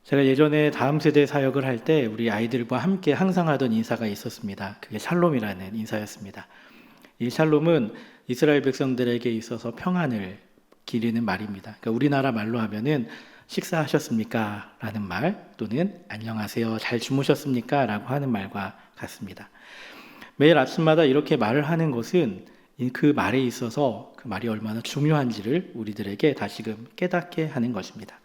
제가 예전에 다음 세대 사역을 할 때 우리 아이들과 함께 항상 하던 인사가 있었습니다. 그게 샬롬이라는 인사였습니다. 이 샬롬은 이스라엘 백성들에게 있어서 평안을 기리는 말입니다. 그러니까 우리나라 말로 하면은 식사하셨습니까? 라는 말, 또는 안녕하세요, 잘 주무셨습니까? 라고 하는 말과 같습니다. 매일 아침마다 이렇게 말을 하는 것은 그 말에 있어서 그 말이 얼마나 중요한지를 우리들에게 다시금 깨닫게 하는 것입니다.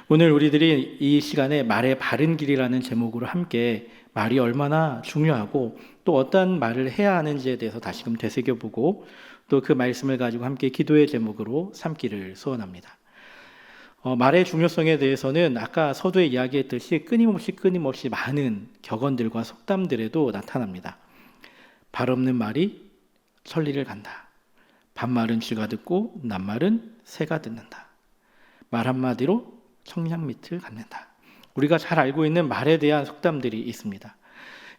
오늘 우리들이 이 시간에 말의 바른 길이라는 제목으로 함께 말이 얼마나 중요하고 또 어떤 말을 해야 하는지에 대해서 다시금 되새겨보고 또 그 말씀을 가지고 함께 기도의 제목으로 삼기를 소원합니다. 말의 중요성에 대해서는 아까 서두에 이야기했듯이 끊임없이 많은 격언들과 속담들에도 나타납니다. 발 없는 말이 천리를 간다. 반말은 쥐가 듣고 낱말은 새가 듣는다. 말 한마디로 청량 밑을 갖는다. 우리가 잘 알고 있는 말에 대한 속담들이 있습니다.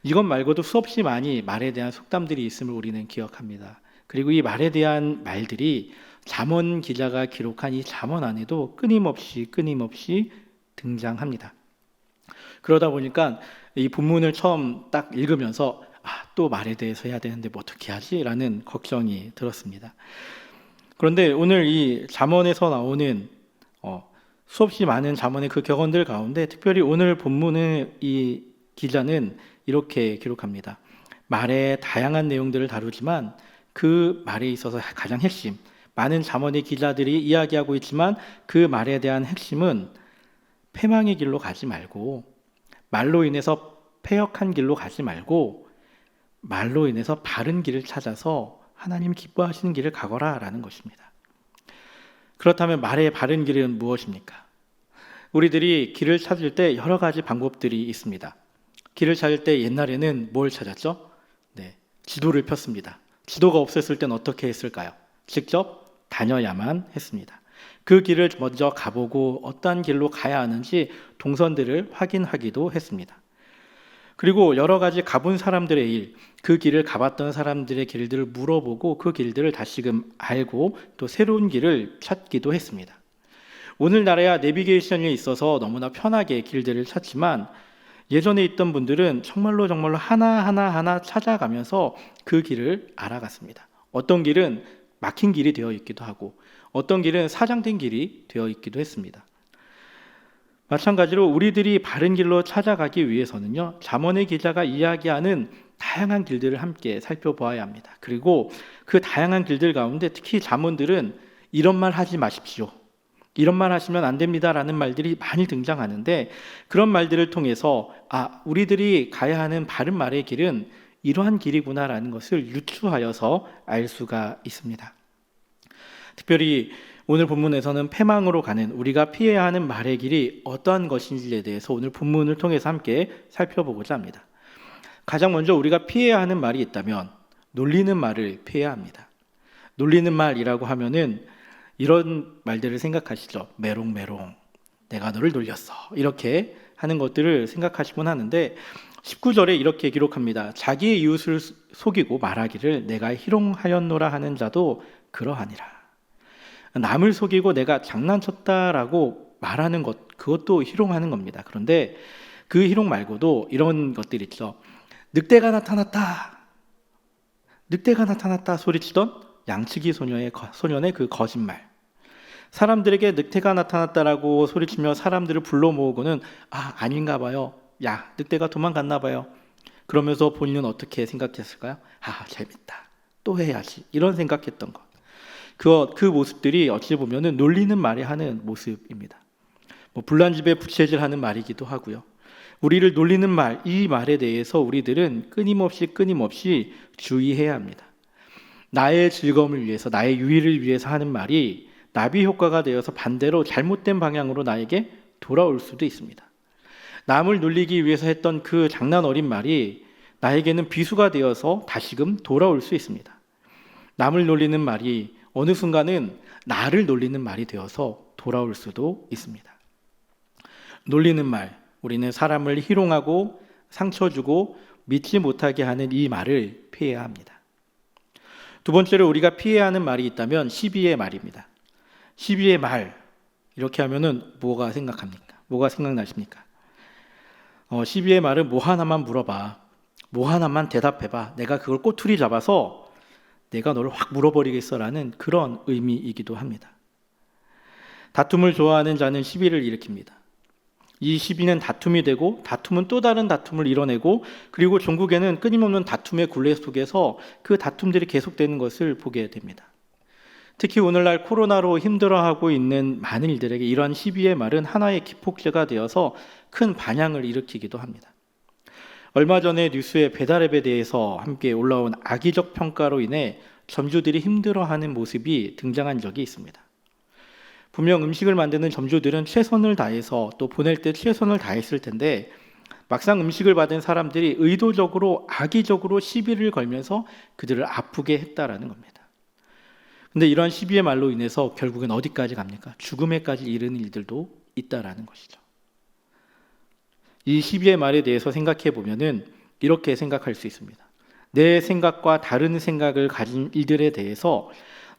이것 말고도 수없이 많이 말에 대한 속담들이 있음을 우리는 기억합니다. 그리고 이 말에 대한 말들이 잠언 기자가 기록한 이 잠언 안에도 끊임없이 등장합니다. 그러다 보니까 이 본문을 처음 딱 읽으면서 또 말에 대해서 해야 되는데 뭐 어떻게 하지? 라는 걱정이 들었습니다. 그런데 오늘 이 잠언에서 나오는 수없이 많은 잠언의 그 격언들 가운데 특별히 오늘 본문의 이 기자는 이렇게 기록합니다. 말의 다양한 내용들을 다루지만 그 말에 있어서 가장 핵심, 많은 잠언의 기자들이 이야기하고 있지만 그 말에 대한 핵심은 패망의 길로 가지 말고, 말로 인해서 패역한 길로 가지 말고, 말로 인해서 바른 길을 찾아서 하나님 기뻐하시는 길을 가거라 라는 것입니다. 그렇다면 말의 바른 길은 무엇입니까? 우리들이 길을 찾을 때 여러 가지 방법들이 있습니다. 길을 찾을 때 옛날에는 뭘 찾았죠? 지도를 폈습니다. 지도가 없었을 땐 어떻게 했을까요? 직접 다녀야만 했습니다. 그 길을 먼저 가보고 어떤 길로 가야 하는지 동선들을 확인하기도 했습니다. 그리고 여러 가지 가본 사람들의 일, 그 길을 가봤던 사람들의 길들을 물어보고 그 길들을 다시금 알고 또 새로운 길을 찾기도 했습니다. 오늘날에야 내비게이션이 있어서 너무나 편하게 길들을 찾지만 예전에 있던 분들은 정말로 하나하나 찾아가면서 그 길을 알아갔습니다. 어떤 길은 막힌 길이 되어 있기도 하고 어떤 길은 사장된 길이 되어 있기도 했습니다. 마찬가지로 우리들이 바른 길로 찾아가기 위해서는요, 잠언의 기자가 이야기하는 다양한 길들을 함께 살펴보아야 합니다. 그리고 그 다양한 길들 가운데 특히 잠언들은 이런 말 하지 마십시오, 이런 말 하시면 안 됩니다 라는 말들이 많이 등장하는데 그런 말들을 통해서 우리들이 가야 하는 바른 말의 길은 이러한 길이구나 라는 것을 유추하여서 알 수가 있습니다. 특별히 오늘 본문에서는 패망으로 가는 우리가 피해야 하는 말의 길이 어떠한 것인지에 대해서 오늘 본문을 통해서 함께 살펴보고자 합니다. 가장 먼저 우리가 피해야 하는 말이 있다면 놀리는 말을 피해야 합니다. 놀리는 말이라고 하면은 이런 말들을 생각하시죠. 메롱메롱, 내가 너를 놀렸어, 이렇게 하는 것들을 생각하시곤 하는데 19절에 이렇게 기록합니다. 자기의 이웃을 속이고 말하기를 내가 희롱하였노라 하는 자도 그러하니라. 남을 속이고 내가 장난쳤다라고 말하는 것, 그것도 희롱하는 겁니다. 그런데 그 희롱 말고도 이런 것들 있죠. 늑대가 나타났다 소리치던 양치기 소년의 그 거짓말. 사람들에게 늑대가 나타났다라고 소리치며 사람들을 불러 모으고는 아닌가 봐요, 야 늑대가 도망갔나 봐요, 그러면서 본인은 어떻게 생각했을까요? 재밌다, 또 해야지, 이런 생각했던 것. 그 모습들이 어찌 보면은 놀리는 말이 하는 모습입니다. 불난집에 부채질하는 말이기도 하고요. 우리를 놀리는 말, 이 말에 대해서 우리들은 끊임없이 주의해야 합니다. 나의 즐거움을 위해서, 나의 유익을 위해서 하는 말이 나비 효과가 되어서 반대로 잘못된 방향으로 나에게 돌아올 수도 있습니다. 남을 놀리기 위해서 했던 그 장난 어린 말이 나에게는 비수가 되어서 다시금 돌아올 수 있습니다. 남을 놀리는 말이 어느 순간은 나를 놀리는 말이 되어서 돌아올 수도 있습니다. 놀리는 말, 우리는 사람을 희롱하고 상처 주고 믿지 못하게 하는 이 말을 피해야 합니다. 두 번째로 우리가 피해야 하는 말이 있다면 시비의 말입니다. 시비의 말, 이렇게 하면은 뭐가 생각합니까? 뭐가 생각나십니까? 시비의 말은 뭐 하나만 물어봐. 뭐 하나만 대답해봐. 내가 그걸 꼬투리 잡아서 내가 너를 확 물어버리겠어라는 그런 의미이기도 합니다. 다툼을 좋아하는 자는 시비를 일으킵니다. 이 시비는 다툼이 되고 다툼은 또 다른 다툼을 이뤄내고 그리고 종국에는 끊임없는 다툼의 굴레 속에서 그 다툼들이 계속되는 것을 보게 됩니다. 특히 오늘날 코로나로 힘들어하고 있는 많은 이들에게 이러한 시비의 말은 하나의 기폭제가 되어서 큰 반향을 일으키기도 합니다. 얼마 전에 뉴스에 배달앱에 대해서 함께 올라온 악의적 평가로 인해 점주들이 힘들어하는 모습이 등장한 적이 있습니다. 분명 음식을 만드는 점주들은 최선을 다해서 또 보낼 때 최선을 다했을 텐데 막상 음식을 받은 사람들이 의도적으로 악의적으로 시비를 걸면서 그들을 아프게 했다라는 겁니다. 근데 이런 시비의 말로 인해서 결국엔 어디까지 갑니까? 죽음에까지 이르는 일들도 있다라는 것이죠. 이 시비의 말에 대해서 생각해 보면은 이렇게 생각할 수 있습니다. 내 생각과 다른 생각을 가진 이들에 대해서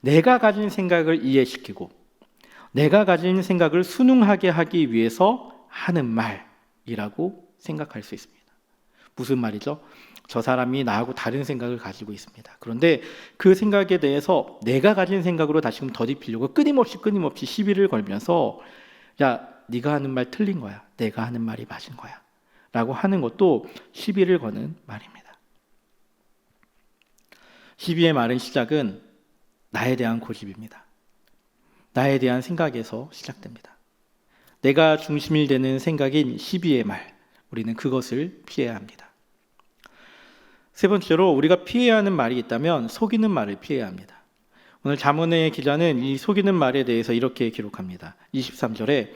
내가 가진 생각을 이해시키고 내가 가진 생각을 순응하게 하기 위해서 하는 말이라고 생각할 수 있습니다. 무슨 말이죠? 저 사람이 나하고 다른 생각을 가지고 있습니다. 그런데 그 생각에 대해서 내가 가진 생각으로 다시금 더딥히려고 끊임없이 시비를 걸면서 야, 네가 하는 말 틀린 거야. 내가 하는 말이 맞은 거야. 라고 하는 것도 시비를 거는 말입니다. 시비의 말은 시작은 나에 대한 고집입니다. 나에 대한 생각에서 시작됩니다. 내가 중심이 되는 생각인 시비의 말, 우리는 그것을 피해야 합니다. 세 번째로 우리가 피해야 하는 말이 있다면 속이는 말을 피해야 합니다. 오늘 잠언의 기자는 이 속이는 말에 대해서 이렇게 기록합니다. 23절에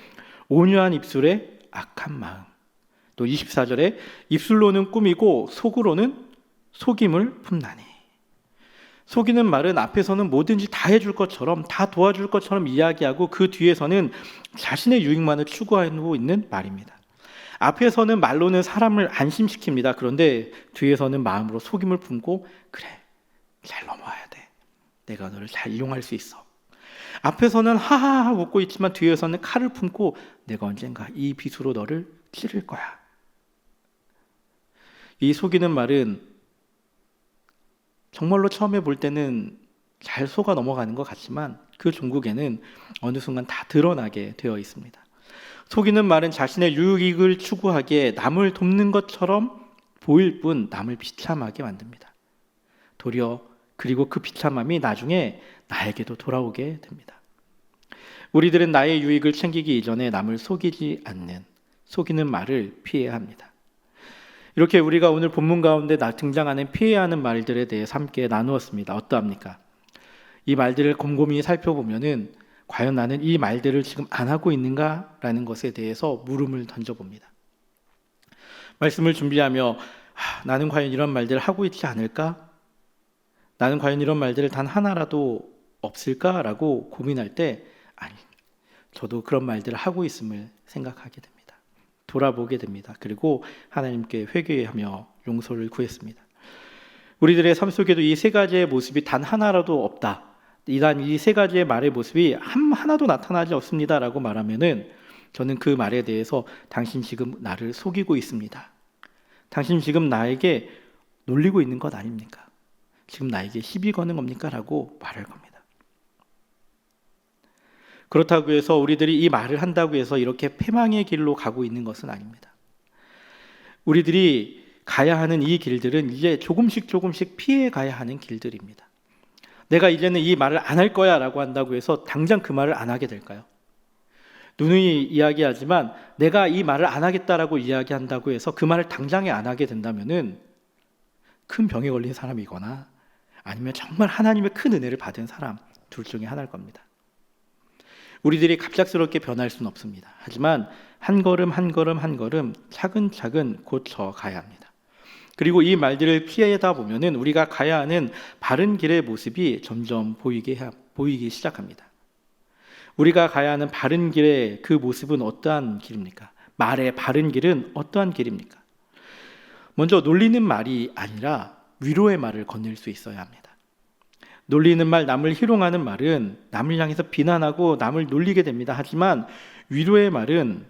온유한 입술에 악한 마음, 또 24절에 입술로는 꾸미고 속으로는 속임을 품나니. 속이는 말은 앞에서는 뭐든지 다 해줄 것처럼 다 도와줄 것처럼 이야기하고 그 뒤에서는 자신의 유익만을 추구하고 있는 말입니다. 앞에서는 말로는 사람을 안심시킵니다. 그런데 뒤에서는 마음으로 속임을 품고 그래, 잘 넘어와야 돼. 내가 너를 잘 이용할 수 있어. 앞에서는 하하하 웃고 있지만 뒤에서는 칼을 품고 내가 언젠가 이 빗으로 너를 찌를 거야. 이 속이는 말은 정말로 처음에 볼 때는 잘 속아 넘어가는 것 같지만 그 종국에는 어느 순간 다 드러나게 되어 있습니다. 속이는 말은 자신의 유익을 추구하기에 남을 돕는 것처럼 보일 뿐 남을 비참하게 만듭니다. 도리어 그리고 그 비참함이 나중에 나에게도 돌아오게 됩니다. 우리들은 나의 유익을 챙기기 이전에 남을 속이지 않는 속이는 말을 피해야 합니다. 이렇게 우리가 오늘 본문 가운데 등장하는 피해야 하는 말들에 대해서 함께 나누었습니다. 어떠합니까? 이 말들을 곰곰이 살펴보면은 과연 나는 이 말들을 지금 안 하고 있는가라는 것에 대해서 물음을 던져봅니다. 말씀을 준비하며 나는 과연 이런 말들을 하고 있지 않을까? 나는 과연 이런 말들을 단 하나라도 없을까라고 고민할 때 아니, 저도 그런 말들을 하고 있음을 생각하게 됩니다. 돌아보게 됩니다. 그리고 하나님께 회개하며 용서를 구했습니다. 우리들의 삶 속에도 이 세 가지의 모습이 단 하나라도 없다. 이단 이 세 가지의 말의 모습이 하나도 나타나지 않습니다라고 말하면은 저는 그 말에 대해서 당신 지금 나를 속이고 있습니다. 당신 지금 나에게 놀리고 있는 것 아닙니까? 지금 나에게 시비 거는 겁니까? 라고 말할 겁니다. 그렇다고 해서 우리들이 이 말을 한다고 해서 이렇게 패망의 길로 가고 있는 것은 아닙니다. 우리들이 가야 하는 이 길들은 이제 조금씩 피해 가야 하는 길들입니다. 내가 이제는 이 말을 안 할 거야 라고 한다고 해서 당장 그 말을 안 하게 될까요? 누누이 이야기하지만 내가 이 말을 안 하겠다라고 이야기한다고 해서 그 말을 당장에 안 하게 된다면은 큰 병에 걸린 사람이거나 아니면 정말 하나님의 큰 은혜를 받은 사람 둘 중에 하나일 겁니다. 우리들이 갑작스럽게 변할 수는 없습니다. 하지만 한 걸음 차근차근 고쳐 가야 합니다. 그리고 이 말들을 피하다 보면은 우리가 가야 하는 바른 길의 모습이 점점 보이기 시작합니다. 우리가 가야 하는 바른 길의 그 모습은 어떠한 길입니까? 말의 바른 길은 어떠한 길입니까? 먼저 놀리는 말이 아니라 위로의 말을 건넬 수 있어야 합니다. 놀리는 말, 남을 희롱하는 말은 남을 향해서 비난하고 남을 놀리게 됩니다. 하지만 위로의 말은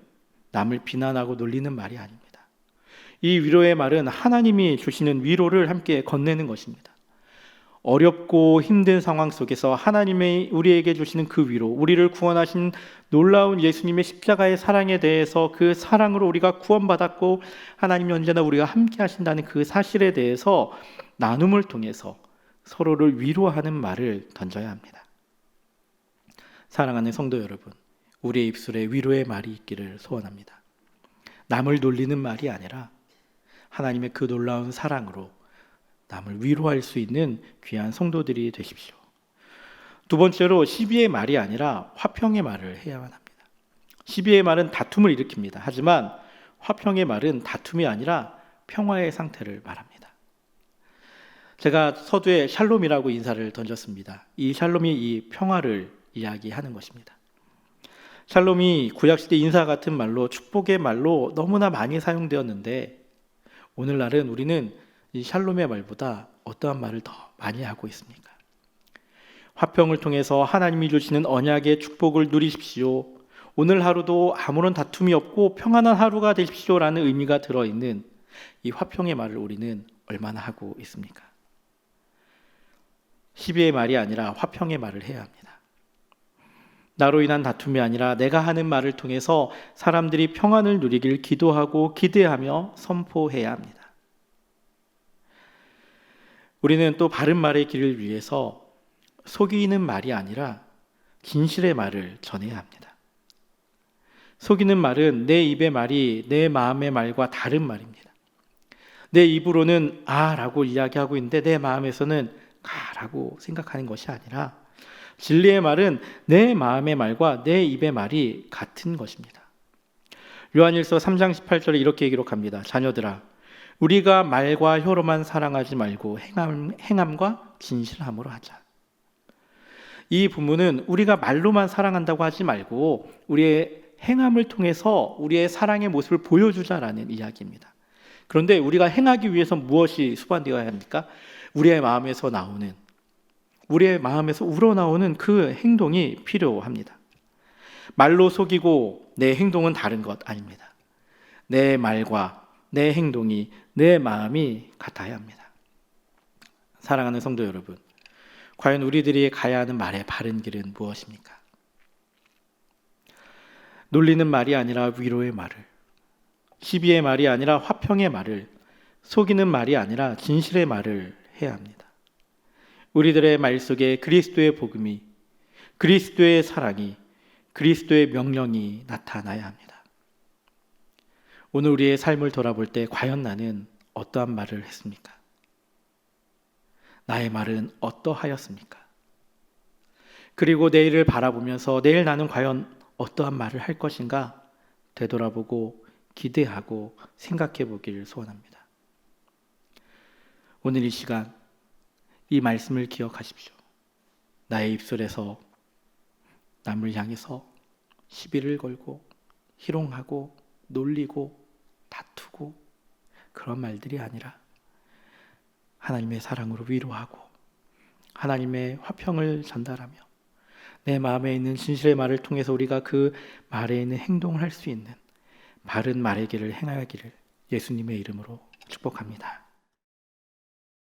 남을 비난하고 놀리는 말이 아닙니다. 이 위로의 말은 하나님이 주시는 위로를 함께 건네는 것입니다. 어렵고 힘든 상황 속에서 하나님의 우리에게 주시는 그 위로, 우리를 구원하신 놀라운 예수님의 십자가의 사랑에 대해서, 그 사랑으로 우리가 구원받았고 하나님이 언제나 우리가 함께 하신다는 그 사실에 대해서 나눔을 통해서 서로를 위로하는 말을 던져야 합니다. 사랑하는 성도 여러분, 우리의 입술에 위로의 말이 있기를 소원합니다. 남을 놀리는 말이 아니라 하나님의 그 놀라운 사랑으로 남을 위로할 수 있는 귀한 성도들이 되십시오. 두 번째로 시비의 말이 아니라 화평의 말을 해야만 합니다. 시비의 말은 다툼을 일으킵니다. 하지만 화평의 말은 다툼이 아니라 평화의 상태를 말합니다. 제가 서두에 샬롬이라고 인사를 던졌습니다. 이 샬롬이 이 평화를 이야기하는 것입니다. 샬롬이 구약시대 인사 같은 말로, 축복의 말로 너무나 많이 사용되었는데 오늘날은 우리는 이 샬롬의 말보다 어떠한 말을 더 많이 하고 있습니까? 화평을 통해서 하나님이 주시는 언약의 축복을 누리십시오. 오늘 하루도 아무런 다툼이 없고 평안한 하루가 되십시오라는 의미가 들어있는 이 화평의 말을 우리는 얼마나 하고 있습니까? 시비의 말이 아니라 화평의 말을 해야 합니다. 나로 인한 다툼이 아니라 내가 하는 말을 통해서 사람들이 평안을 누리길 기도하고 기대하며 선포해야 합니다. 우리는 또 바른 말의 길을 위해서 속이는 말이 아니라 진실의 말을 전해야 합니다. 속이는 말은 내 입의 말이 내 마음의 말과 다른 말입니다. 내 입으로는 아라고 이야기하고 있는데 내 마음에서는 가라고 생각하는 것이 아니라, 진리의 말은 내 마음의 말과 내 입의 말이 같은 것입니다. 요한일서 3장 18절에 이렇게 기록합니다. 자녀들아, 우리가 말과 혀로만 사랑하지 말고 행함과 진실함으로 하자. 이 부문은 우리가 말로만 사랑한다고 하지 말고 우리의 행함을 통해서 우리의 사랑의 모습을 보여주자라는 이야기입니다. 그런데 우리가 행하기 위해서 무엇이 수반되어야 합니까? 우리의 마음에서 우러나오는 그 행동이 필요합니다. 말로 속이고 내 행동은 다른 것 아닙니다. 내 말과 내 행동이, 내 마음이 같아야 합니다. 사랑하는 성도 여러분, 과연 우리들이 가야 하는 말의 바른 길은 무엇입니까? 놀리는 말이 아니라 위로의 말을, 시비의 말이 아니라 화평의 말을, 속이는 말이 아니라 진실의 말을 해야 합니다. 우리들의 말 속에 그리스도의 복음이, 그리스도의 사랑이, 그리스도의 명령이 나타나야 합니다. 오늘 우리의 삶을 돌아볼 때 과연 나는 어떠한 말을 했습니까? 나의 말은 어떠하였습니까? 그리고 내일을 바라보면서 내일 나는 과연 어떠한 말을 할 것인가 되돌아보고 기대하고 생각해 보기를 소원합니다. 오늘 이 시간 이 말씀을 기억하십시오. 나의 입술에서 남을 향해서 시비를 걸고 희롱하고 놀리고 다투고 그런 말들이 아니라 하나님의 사랑으로 위로하고 하나님의 화평을 전달하며 내 마음에 있는 진실의 말을 통해서 우리가 그 말에 있는 행동을 할 수 있는 바른 말의 길을 행하기를 예수님의 이름으로 축복합니다.